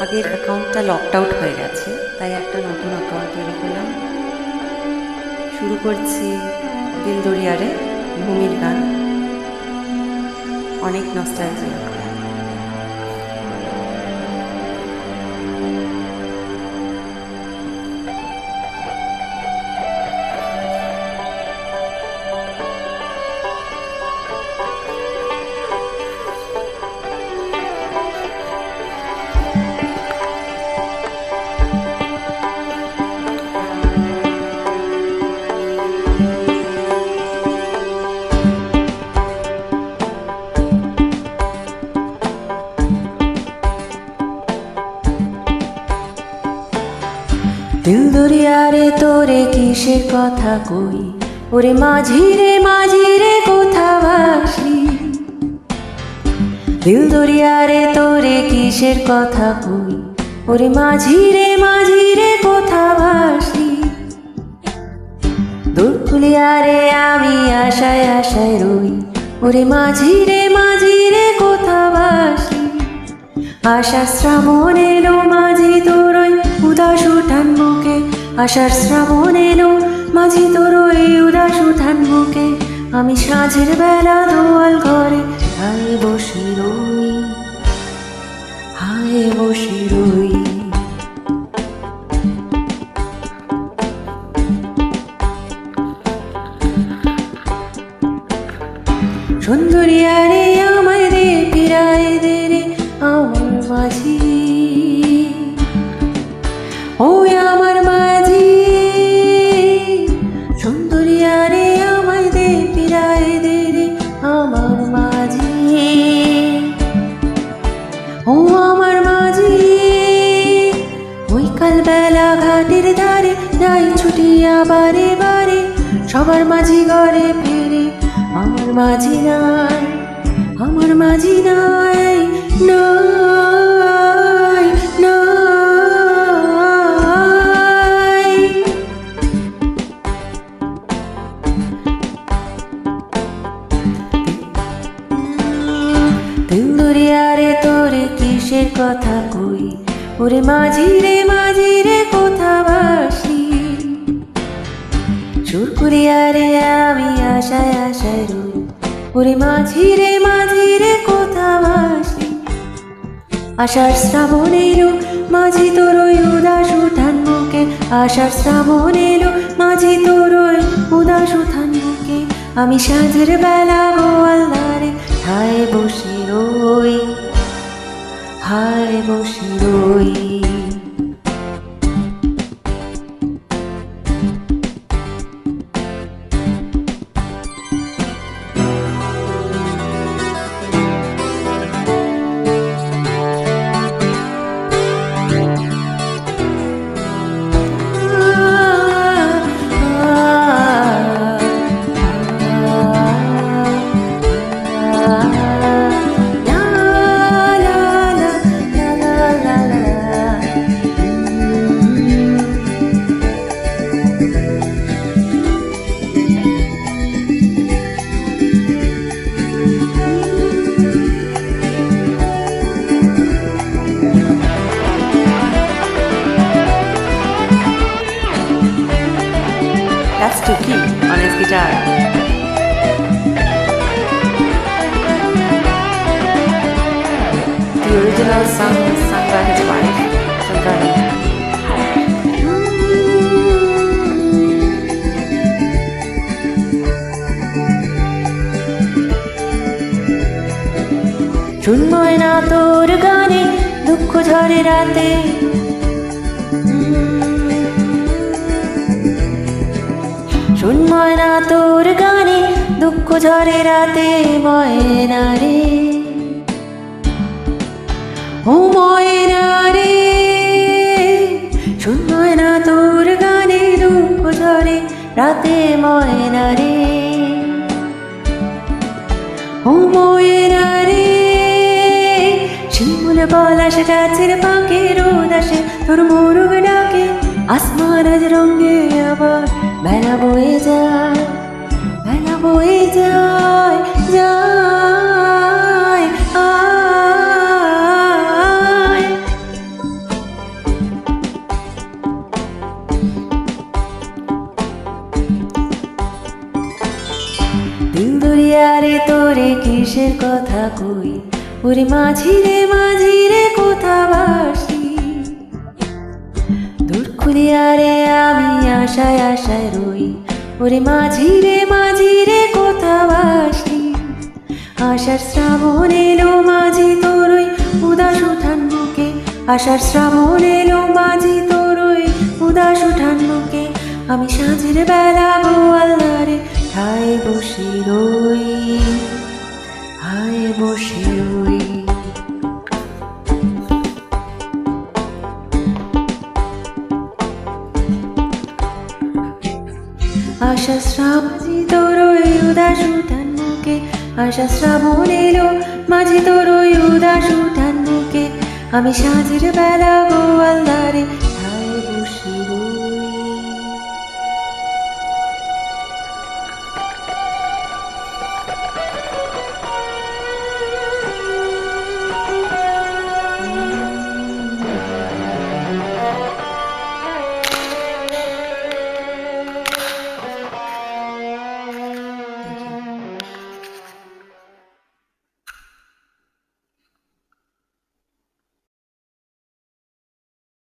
আগের অ্যাকাউন্টটা locked out হয়ে গেছে, তাই একটা নতুন অ্যাকাউন্ট তৈরি করলাম। শুরু করছি দিল দরিয়ারে ভূমির গান, অনেক নস্টালজিয়া। দিল দরিয়ারে তোরে কিসের কথা কই, ওরে মাঝিরে কোথা ভাসলি। দিল দরিয়ারে তোরে কিসের কথা কই, ওরে মাঝিরে কোথা ভাসলি। দূর কুলিয়ারে আমি আশায় আশায় রই, ওরে মাঝিরে কোথা ভাসলি। আশার শ্রাবণ এলো মাঝি তোরই উদাস উঠান মুখে, আশার শ্রাবণ এলো মাঝি তোরই উদাস উঠান মুখে। আমি সাঁঝের বেলা দোয়াল ঘরে হায় বসে রই, হায় বসে রই। সুন্দরী আরে আমায় দে ফিরায় দে রে আমার মাঝি, ও আমার মাঝি। সুন্দরী আরে আমায় দে ফিরায় দে রে আমার মাঝি, ও আমার মাঝি। ওই কাল বেলা ঘাটের ধারে যাই ছুটিয়া বারে বারে, সবার মাঝি ঘরে ফেরে আমার মাঝি নাই, আমার মাঝি নাই, নাই নাই। দিল দরিয়ারে তোরে কিসের কথা কই, ওরে মাঝিরে কোথা ভাসলি। সুর করিয়ারে আমি আশায় আশায় রই, ওরে মাঝিরে কোথা ভাসলি। আশার শ্রাবণ এলো মাঝি তোরই উদাস উঠান মুখে, আশার শ্রাবণ এলো মাঝি তোরই উদাস উঠান মুখে। আমি সাঁঝের বেলা গোয়াল ধারে হায় বসে রই, হায় বসে রই। That's Tuki on his guitar. The original song is sung by his wife, Sankara. শুনবই না তোর গানে দুঃখ ঝরে রাতে, শুনবই না তোর গানে দুঃখ ঝরে রাতে। ময়না রে, ও ময়না রে, শুনবই না তোর গানে দুঃখ ঝরে রাতে। ময়না রে, ও ময়না রে। শিমুল পলাশ গাছের ফাঁকে রোদ আসে, তোর মোরগ ডাকে আসমান আজ রঙে আবার বেলা বয়ে যায়, বেলা বয়ে যায়, যায় আয়। খুলিয়ারে তোরে কিসের কথা কই, ওরে মাঝি রে কোথা বাসি। দূর খুলিয়ারে আমি আশায় আশায় রই, ওরে মাঝি রে কোথা বাসি। আষাঢ় শ্রাবণ এলো মাঝি তোরই উদাস উঠান বুকে, আষাঢ় শ্রাবণ এলো মাঝি তোরই উদাস উঠান বুকে। আমি সাঁঝের বেলা গোয়ালদারে ঠায় বসে রই, হায় বসে রই। আষাঢ় শ্রাবণ তোরই উদাস উঠান বুকে, আষাঢ় শ্রাবণ এলো মাঝি তোরই উদাস উঠান বুকে। আমি সাঁঝের বেলা গোয়ালদারে